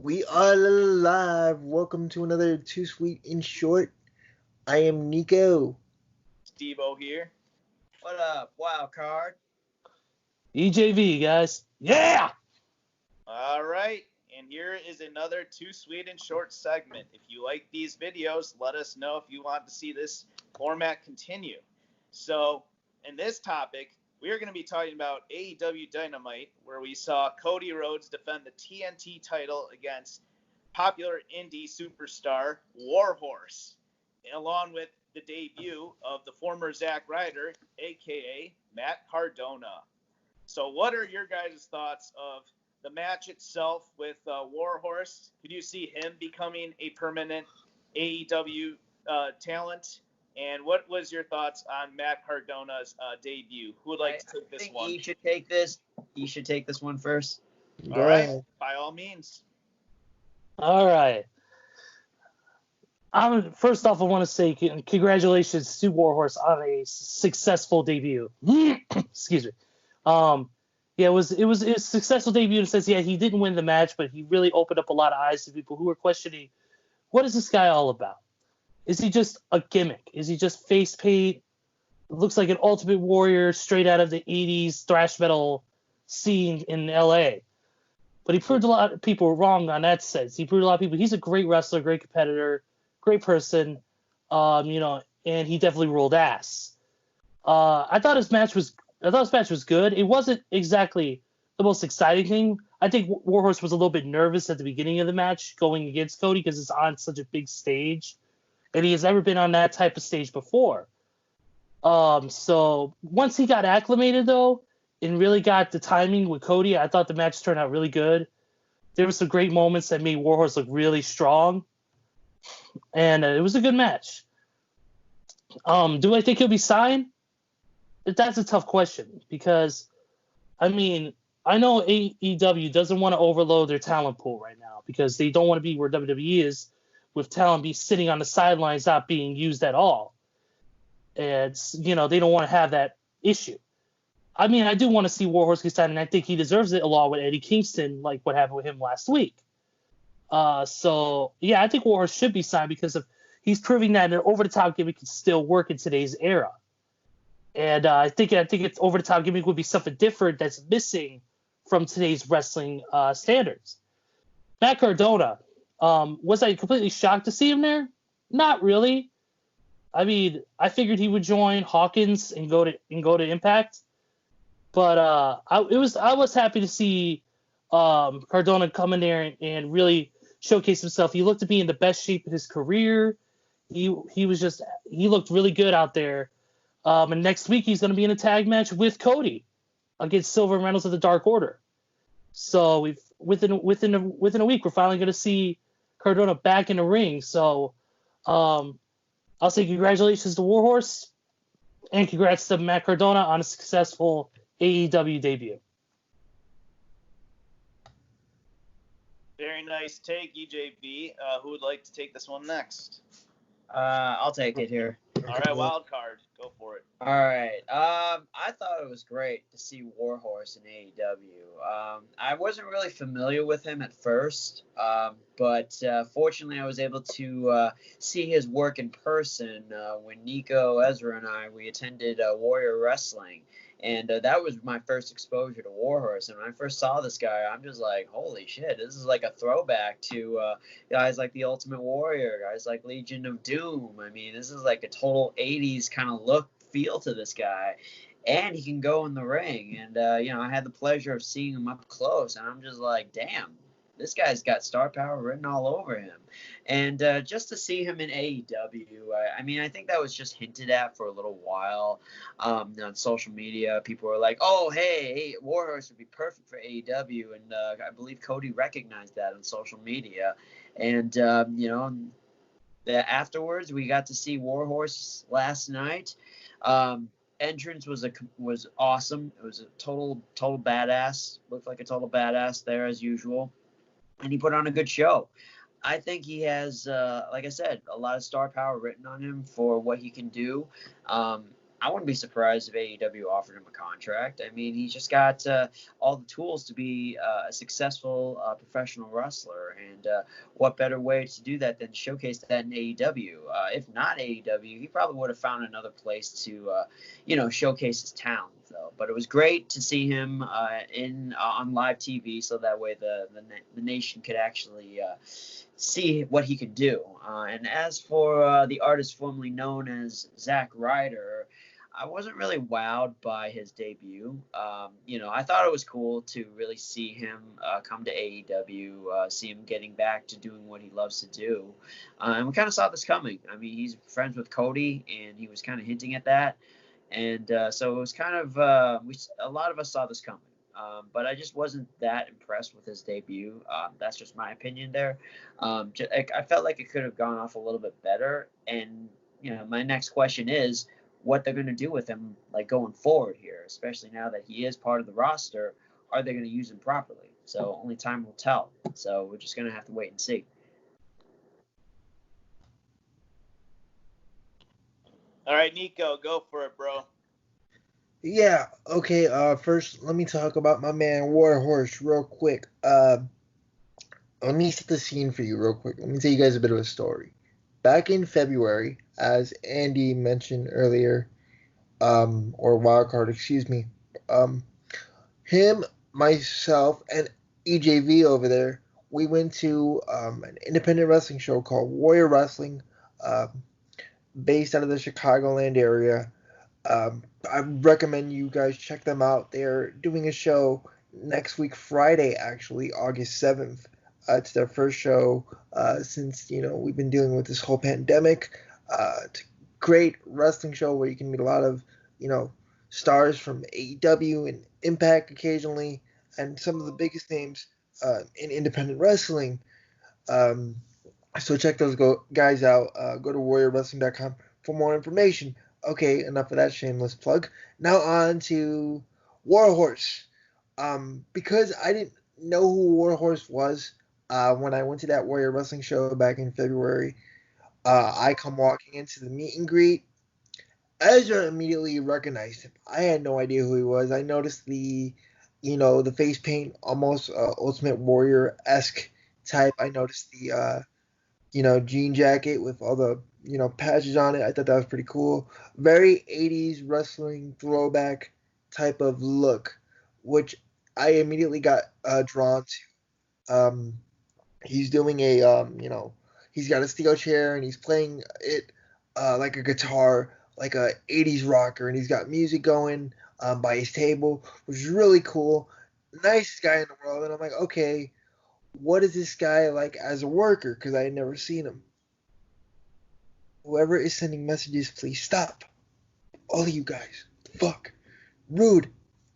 We are live. Welcome to another Too Sweet and Short. I am Nico. Steve-O here. What up, wild card? EJV, guys. Yeah! All right, and here is another Too Sweet and Short segment. If you like these videos, let us know if you want to see this format continue. So, in this topic, we are going to be talking about AEW Dynamite, where we saw Cody Rhodes defend the TNT title against popular indie superstar Warhorse, along with the debut of the former Zack Ryder, a.k.a. Matt Cardona. So what are your guys' thoughts of the match itself with Warhorse? Could you see him becoming a permanent AEW talent? And what was your thoughts on Matt Cardona's debut? Who would like to take this one? You should take this. You should take this one first. All right, by all means. All right. First off, I want to say congratulations to Warhorse on a successful debut. Excuse me. It was a successful debut in the sense, he didn't win the match, but he really opened up a lot of eyes to people who were questioning, what is this guy all about? Is he just a gimmick? Is he just face paint? Looks like an Ultimate Warrior straight out of the 80s thrash metal scene in LA. But he proved a lot of people wrong on that sense. He proved a lot of people he's a great wrestler, great competitor, great person, and he definitely ruled ass. I thought his match was good. It wasn't exactly the most exciting thing. I think Warhorse was a little bit nervous at the beginning of the match going against Cody because it's on such a big stage, and he has never been on that type of stage before. So once he got acclimated, though, and really got the timing with Cody, I thought the match turned out really good. There were some great moments that made Warhorse look really strong, and it was a good match. Do I think he'll be signed? That's a tough question because, I know AEW doesn't want to overload their talent pool right now because they don't want to be where WWE is with talent be sitting on the sidelines not being used at all. And, they don't want to have that issue. I do want to see Warhorse get signed, and I think he deserves it along with Eddie Kingston, like what happened with him last week. I think Warhorse should be signed because he's proving that an over-the-top gimmick can still work in today's era. And I think it's over-the-top gimmick would be something different that's missing from today's wrestling standards. Matt Cardona, was I completely shocked to see him there? Not really. I figured he would join Hawkins and go to Impact, but I was happy to see Cardona come in there and really showcase himself. He looked to be in the best shape of his career. He looked really good out there. And next week he's going to be in a tag match with Cody against Silver and Reynolds of the Dark Order. So within a week we're finally going to see Cardona back in the ring. So I'll say congratulations to Warhorse and congrats to Matt Cardona on a successful AEW debut. Very nice take, EJB. Who would like to take this one next? I'll take it here. All right, wild card. Go for it. All right. I thought it was great to see Warhorse in AEW. I wasn't really familiar with him at first, but fortunately I was able to see his work in person when Nico, Ezra, and we attended Warrior Wrestling. And that was my first exposure to Warhorse. And when I first saw this guy, I'm just like, holy shit, this is like a throwback to guys like the Ultimate Warrior, guys like Legion of Doom. This is like a total 80s kind of look, feel to this guy. And he can go in the ring. And, I had the pleasure of seeing him up close. And I'm just like, damn, this guy's got star power written all over him. And just to see him in AEW, I think that was just hinted at for a little while on social media. People were like, oh, hey, Warhorse would be perfect for AEW. And I believe Cody recognized that on social media. And, afterwards, we got to see Warhorse last night. Entrance was awesome. It was a total badass. Looked like a total badass there as usual. And he put on a good show. I think he has, like I said, a lot of star power written on him for what he can do. I wouldn't be surprised if AEW offered him a contract. I mean, he's just got all the tools to be a successful professional wrestler. And what better way to do that than to showcase that in AEW? If not AEW, he probably would have found another place to, showcase his talent, though. But it was great to see him on live TV, so that way the nation could actually see what he could do. And as for the artist formerly known as Zack Ryder, I wasn't really wowed by his debut. I thought it was cool to really see him come to AEW, see him getting back to doing what he loves to do. And we kind of saw this coming. I mean, he's friends with Cody, and he was kind of hinting at that. And so it was kind of, a lot of us saw this coming. But I just wasn't that impressed with his debut. That's just my opinion there. I felt like it could have gone off a little bit better. And, my next question is what they're going to do with him, like, going forward here, especially now that he is part of the roster. Are they going to use him properly? So only time will tell. So we're just going to have to wait and see. All right, Nico, go for it, bro. Yeah, okay, first let me talk about my man Warhorse real quick. Let me set the scene for you real quick. Let me tell you guys a bit of a story. Back in February, as Andy mentioned earlier, or Wildcard, excuse me, him, myself, and EJV over there, we went to an independent wrestling show called Warrior Wrestling, based out of the Chicagoland area. I recommend you guys check them out. They're doing a show next week, Friday, actually, August 7th. It's their first show since, we've been dealing with this whole pandemic. It's a great wrestling show where you can meet a lot of, stars from AEW and Impact occasionally, and some of the biggest names in independent wrestling. So check those guys out. Go to warriorwrestling.com for more information. Okay, enough of that shameless plug. Now on to Warhorse. Because I didn't know who Warhorse was when I went to that Warrior Wrestling show back in February, I come walking into the meet and greet. Ezra immediately recognized him. I had no idea who he was. I noticed the face paint, almost Ultimate Warrior-esque type. I noticed the, jean jacket with all the patches on it. I thought that was pretty cool. Very 80s wrestling throwback type of look, which I immediately got drawn to. He's doing a, he's got a steel chair and he's playing it like a guitar, like a 80s rocker, and he's got music going by his table, which is really cool. Nicest guy in the world. And I'm like, okay, what is this guy like as a worker? Because I had never seen him. Whoever is sending messages, please stop. All of you guys. Fuck. Rude.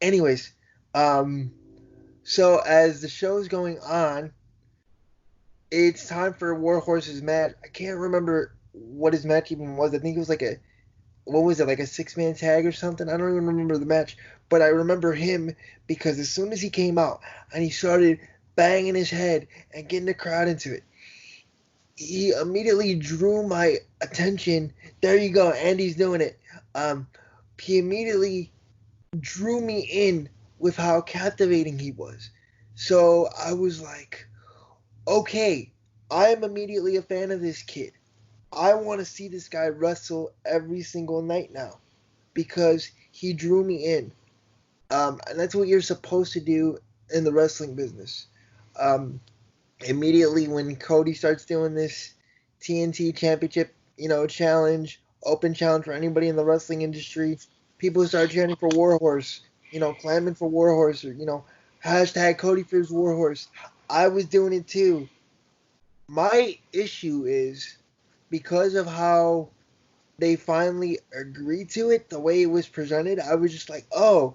Anyways, so as the show's going on, it's time for Warhorse's match. I can't remember what his match even was. I think it was like a 6-man tag or something? I don't even remember the match. But I remember him because as soon as he came out and he started banging his head and getting the crowd into it, he immediately drew my attention. There you go, Andy's doing it. He immediately drew me in with how captivating he was. So I was like, okay, I'm immediately a fan of this kid. I want to see this guy wrestle every single night now because he drew me in. And that's what you're supposed to do in the wrestling business. Immediately when Cody starts doing this TNT Championship, challenge, open challenge for anybody in the wrestling industry, people start chanting for Warhorse, clamming for Warhorse, or, hashtag Cody Fears Warhorse. I was doing it too. My issue is because of how they finally agreed to it, the way it was presented, I was just like, oh,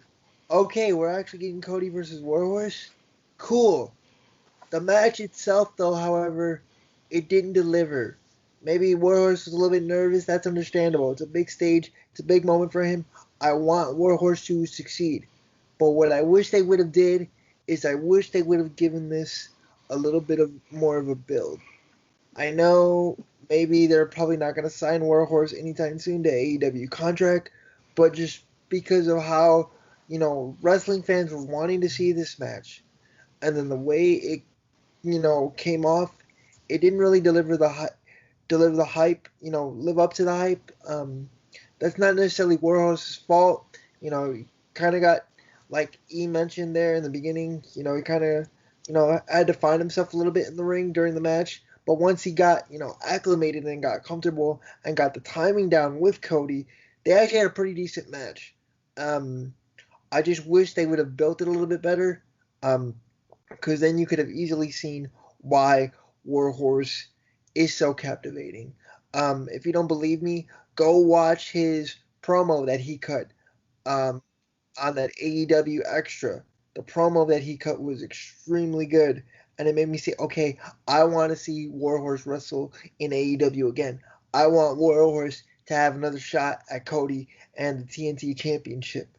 okay, we're actually getting Cody versus Warhorse? Cool. The match itself, though, however, it didn't deliver. Maybe Warhorse was a little bit nervous. That's understandable. It's a big stage. It's a big moment for him. I want Warhorse to succeed. But what I wish they would have did is I wish they would have given this a little bit of more of a build. I know maybe they're probably not going to sign Warhorse anytime soon to AEW Contract, but just because of how, wrestling fans were wanting to see this match, and then the way it, came off, it didn't really deliver the hype, live up to the hype. That's not necessarily Warhorse's fault. He kind of got, like E mentioned there in the beginning, he kind of, had to find himself a little bit in the ring during the match. But once he got, acclimated and got comfortable and got the timing down with Cody, they actually had a pretty decent match. I just wish they would have built it a little bit better, because then you could have easily seen why Warhorse is so captivating. If you don't believe me, go watch his promo that he cut on that AEW Extra. The promo that he cut was extremely good, and it made me say, okay, I want to see Warhorse wrestle in AEW again. I want Warhorse to have another shot at Cody and the TNT Championship.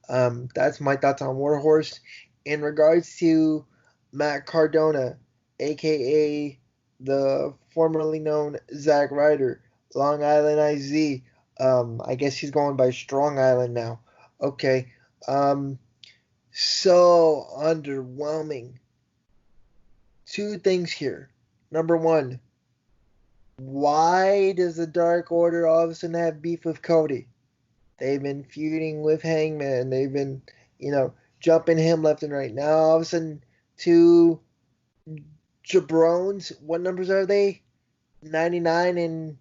That's my thoughts on Warhorse. In regards to Matt Cardona, aka the formerly known Zack Ryder, Long Island IZ. I guess he's going by Strong Island now. Okay. So underwhelming. Two things here. Number one, why does the Dark Order all of a sudden have beef with Cody? They've been feuding with Hangman. They've been, jumping him left and right. Now all of a sudden, two jabrones, what numbers are they? 99 and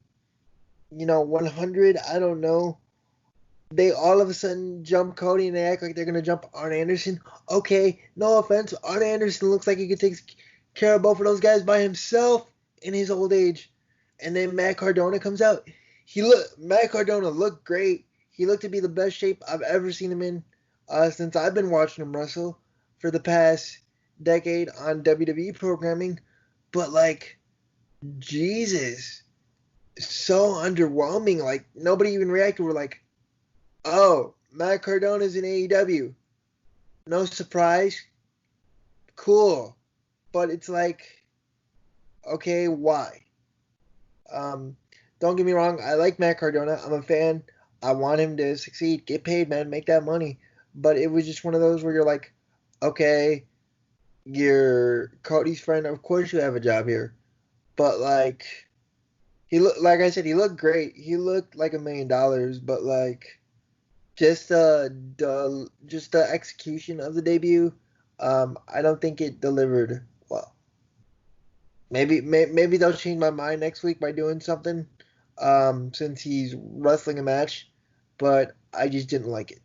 100. I don't know. They all of a sudden jump Cody and they act like they're gonna jump Arn Anderson. Okay, no offense, Arn Anderson looks like he could take care of both of those guys by himself in his old age. And then Matt Cardona comes out. Matt Cardona looked great. He looked to be the best shape I've ever seen him in since I've been watching him wrestle for the past decade on WWE programming. But like, Jesus, so underwhelming. Like, nobody even reacted. We're like, oh, Matt Cardona's in AEW. No surprise. Cool. But it's like, okay, why? Don't get me wrong. I like Matt Cardona. I'm a fan. I want him to succeed. Get paid, man. Make that money. But it was just one of those where you're like, okay, you're Cody's friend. Of course you have a job here. But like, like I said, he looked great. He looked like $1 million. But like, just the execution of the debut, I don't think it delivered well. Maybe they'll change my mind next week by doing something, since he's wrestling a match, but I just didn't like it.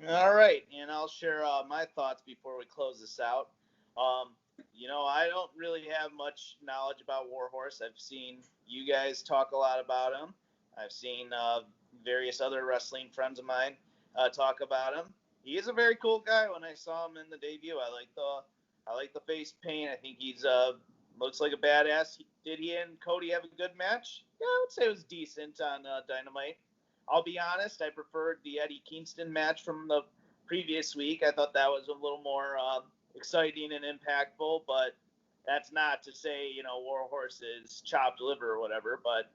All right, and I'll share my thoughts before we close this out. I don't really have much knowledge about Warhorse. I've seen you guys talk a lot about him. I've seen various other wrestling friends of mine talk about him. He is a very cool guy. When I saw him in the debut, I like the face paint. I think he's looks like a badass. Did he and Cody have a good match? Yeah, I would say it was decent on Dynamite. I'll be honest, I preferred the Eddie Kingston match from the previous week. I thought that was a little more exciting and impactful, but that's not to say, Warhorse is chopped liver or whatever. But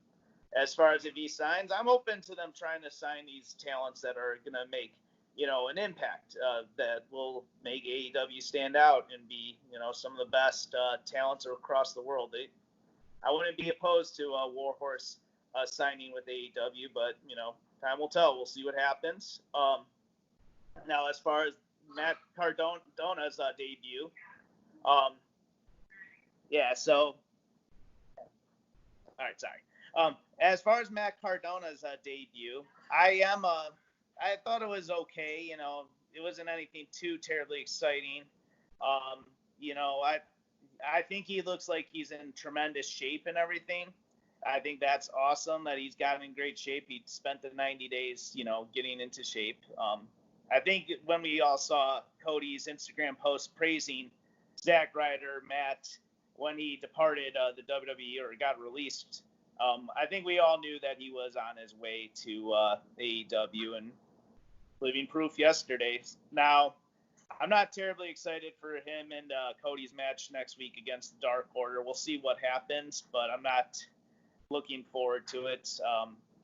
as far as if he signs, I'm open to them trying to sign these talents that are going to make, an impact that will make AEW stand out and be, some of the best talents across the world. I wouldn't be opposed to Warhorse signing with AEW, but, time will tell. We'll see what happens. Now, as far as Matt Cardona's debut, so, all right, sorry. As far as Matt Cardona's debut, I thought it was okay. It wasn't anything too terribly exciting. I think he looks like he's in tremendous shape and everything. I think that's awesome that he's gotten in great shape. He spent the 90 days, getting into shape. I think when we all saw Cody's Instagram post praising Zack Ryder, Matt, when he departed the WWE or got released, I think we all knew that he was on his way to AEW, and living proof yesterday. Now, I'm not terribly excited for him and Cody's match next week against the Dark Order. We'll see what happens, but I'm not looking forward to it.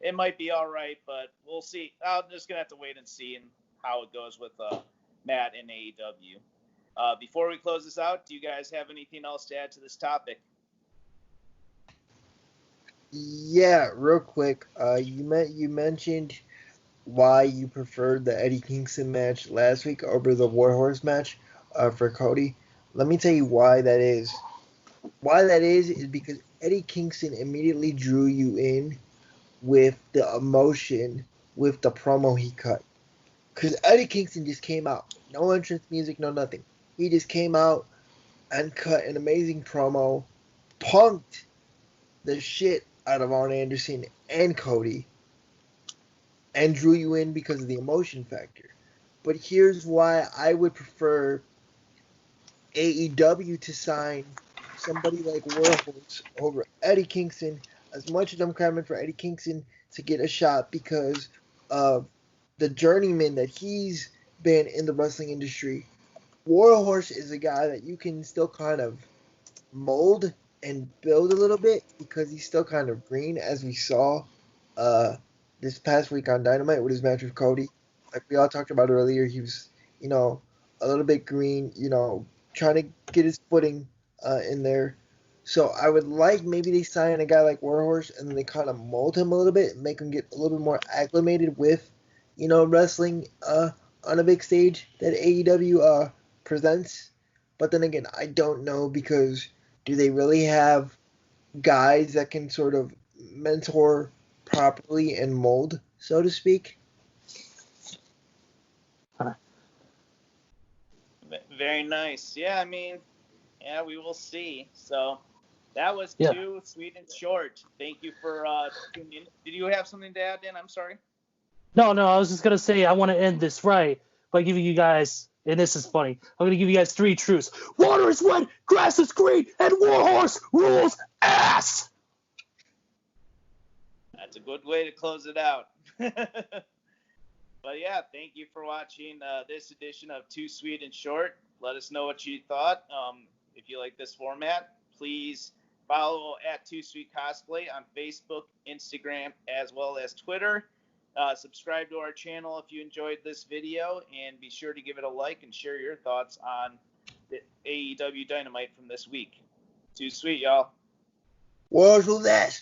it might be all right, but we'll see. I'm just gonna have to wait and see and how it goes with Matt in AEW. Before we close this out, do you guys have anything else to add to this topic? Yeah, real quick. You mentioned why you preferred the Eddie Kingston match last week over the Warhorse match for Cody. Let me tell you why that is. Why that is because Eddie Kingston immediately drew you in with the emotion, with the promo he cut. Because Eddie Kingston just came out. No entrance music, no nothing. He just came out and cut an amazing promo, punked the shit out of Arn Anderson and Cody, and drew you in because of the emotion factor. But here's why I would prefer AEW to sign somebody like Warhorse over Eddie Kingston. As much as I'm clamoring for Eddie Kingston to get a shot because of the journeyman that he's been in the wrestling industry, Warhorse is a guy that you can still kind of mold and build a little bit because he's still kind of green, as we saw this past week on Dynamite with his match with Cody. Like we all talked about earlier, he was, a little bit green, trying to get his footing in there. So I would like maybe they sign a guy like Warhorse and then they kind of mold him a little bit and make him get a little bit more acclimated with, wrestling on a big stage that AEW presents. But then again, I don't know because do they really have guys that can sort of mentor properly and mold, so to speak? Very nice. Yeah, we will see. So that was too sweet and short. Thank you for tuning in. Did you have something to add, Dan? I'm sorry. No, I was just going to say I want to end this right by giving you guys, and this is funny, I'm going to give you guys 3 truths. Water is wet, grass is green, and Warhorse rules ass! That's a good way to close it out. But yeah, thank you for watching this edition of Too Sweet and Short. Let us know what you thought. If you like this format, please follow at Too Sweet Cosplay on Facebook, Instagram, as well as Twitter. Subscribe to our channel if you enjoyed this video, and be sure to give it a like and share your thoughts on the AEW Dynamite from this week. Too sweet, y'all. Wars with that.